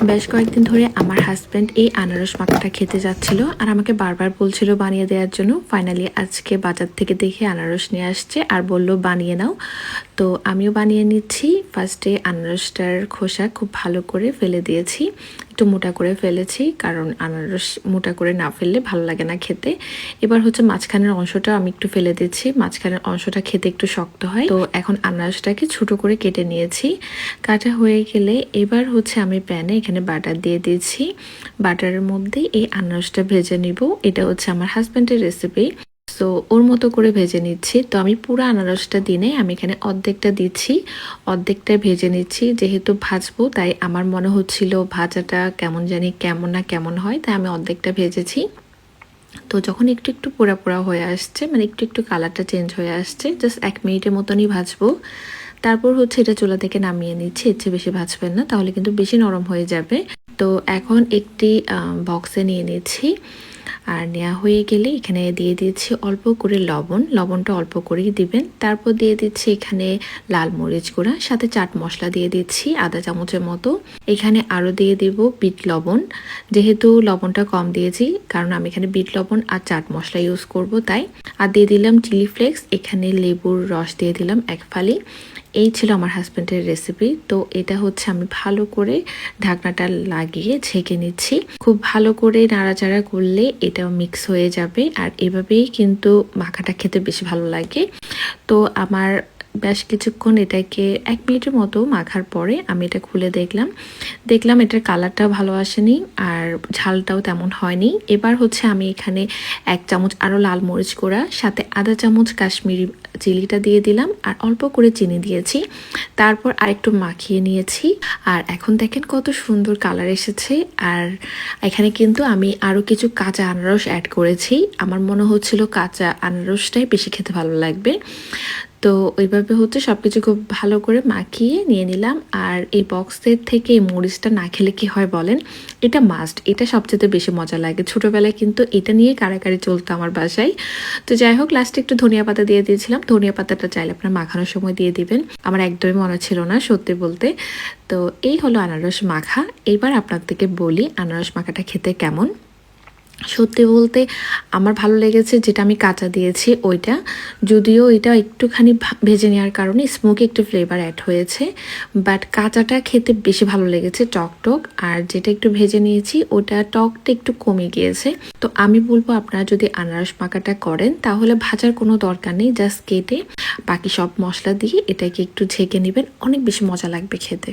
বেশ কয়েকদিন ধরে আমার হাজব্যান্ড এই আনারস মাখাটা খেতে যাচ্ছিল আর আমাকে বারবার বলছিল বানিয়ে দেওয়ার জন্য। ফাইনালি আজকে বাজার থেকে দেখে আনারস নিয়ে আসছে আর বলল বানিয়ে নাও। তো আমিও বানিয়ে নিচ্ছি। ফার্স্টে আনারসটার খোসা খুব ভালো করে ফেলে দিয়েছি, একটু মোটা করে ফেলেছি, কারণ আনারস মোটা করে না ফেললে ভালো লাগে না খেতে। এবার হচ্ছে মাঝখানের অংশটা আমি একটু ফেলে দিচ্ছি, মাঝখানের অংশটা খেতে একটু শক্ত হয়। তো এখন আনারসটাকে ছোট করে কেটে নিয়েছি। কাটা হয়ে গেলে এবার হচ্ছে আমি প্যানে এখানে বাটার দিয়ে দিয়েছি। বাটারের মধ্যে এই আনারসটা ভেজে নিব। এটা হচ্ছে আমার হাজব্যান্ডের রেসিপি, তো ওর মতো করে ভেজে নিচ্ছি। তো আমি পুরো আনারসটা দিনে আমি এখানে অর্ধেকটা দিচ্ছি, অর্ধেকটা ভেজে নিচ্ছি। যেহেতু ভাজবো তাই আমার মনে হচ্ছিল ভাজাটা কেমন জানি কেমন হয়, তাই আমি অর্ধেকটা ভেজেছি। তো যখন একটু একটু পোড়া পোড়া হয়ে আসছে, মানে একটু একটু কালারটা চেঞ্জ হয়ে আসছে, জাস্ট 1 মিনিটের মতনই ভাজবো। তারপর হচ্ছে এটা চুলা থেকে নামিয়ে নিচ্ছি। এর চেয়ে বেশি ভাজবেন না, তাহলে কিন্তু বেশি নরম হয়ে যাবে। তো এখন একটি বক্সে নিয়ে নিচ্ছি। আর নেওয়া হয়ে গেলে এখানে দিয়ে দিচ্ছি অল্প করে লবণ, লবণটা অল্প করেই দিবেন। তারপর দিয়ে দিচ্ছি এখানে লাল মরিচ গুঁড়া, সাথে চাট মশলা দিয়ে দিচ্ছি আধা চামচের মতো। এখানে আরও দিয়ে দিব বিট লবণ, যেহেতু লবণটা কম দিয়েছি কারণ আমি এখানে বিট লবণ আর চাট মশলা ইউজ করব তাই। আর দিয়ে দিলাম চিলি ফ্লেক্স, এখানে লেবুর রস দিয়ে দিলাম 1 ফালি। এই ছিল আমার হাজব্যান্ডের রেসিপি। তো এটা হচ্ছে আমি ভালো করে ঢাকনাটা লাগিয়ে ছেঁকে নিচ্ছি। খুব ভালো করে নাড়াচাড়া করলে এটাও মিক্স হয়ে যাবে, আর এভাবেই কিন্তু মাখাটা খেতে বেশি ভালো লাগে। তো আমার বেশ কিছুক্ষণ এটাকে 1 মিনিটের মতো মাখার পরে আমি এটা খুলে দেখলাম এটার কালারটা ভালো আসেনি আর ঝালটাও তেমন হয়নি। এবার হচ্ছে আমি এখানে 1 চামচ আরও লাল মরিচ গুঁড়া, সাথে আধা চামচ কাশ্মীরি চিলিটা দিয়ে দিলাম আর অল্প করে চিনি দিয়েছি। তারপর আরেকটু মাখিয়ে নিয়েছি। আর এখন দেখেন কত সুন্দর কালার এসেছে। আর এখানে কিন্তু আমি আরও কিছু কাঁচা আনারস অ্যাড করেছি। আমার মনে হচ্ছিল কাঁচা আনারসটাই বেশি খেতে ভালো লাগবে। তো ওইভাবে হচ্ছে সব কিছু খুব ভালো করে মাখিয়ে নিয়ে নিলাম। আর এই বক্সের থেকে এই মরিচটা না খেলে কি হয় বলেন, এটা মাস্ট, এটা সবচেয়ে বেশি মজা লাগে। ছোটোবেলায় কিন্তু এটা নিয়ে কারাকারি চলতো আমার বাসায়। তো যাই হোক, লাস্টে একটু ধনিয়া পাতা দিয়ে দিয়েছিলাম। ধনিয়া পাতাটা চাইলে আপনার মাখানোর সময় দিয়ে দিবেন, আমার একদমই মনে ছিল না সত্যি বলতে। তো এই হলো আনারস মাখা। এবার আপনার থেকে বলি আনারস মাখাটা খেতে কেমন। সত্যি বলতে আমার ভালো লেগেছে যেটা আমি কাঁচা দিয়েছি ওইটা, যদিও এটা একটুখানি ভেজে নেওয়ার কারণে স্মোকি একটু ফ্লেভার অ্যাড হয়েছে, বাট কাঁচাটা খেতে বেশি ভালো লেগেছে টক। আর যেটা একটু ভেজে নিয়েছি ওটা টকটা একটু কমে গিয়েছে। তো আমি বলবো আপনারা যদি আনারস মাখাটা করেন তাহলে ভাজার কোনো দরকার নেই, জাস্ট কেটে বাকি সব মশলা দিয়ে এটাকে একটু ঝেঁকে নেবেন, অনেক বেশি মজা লাগবে খেতে।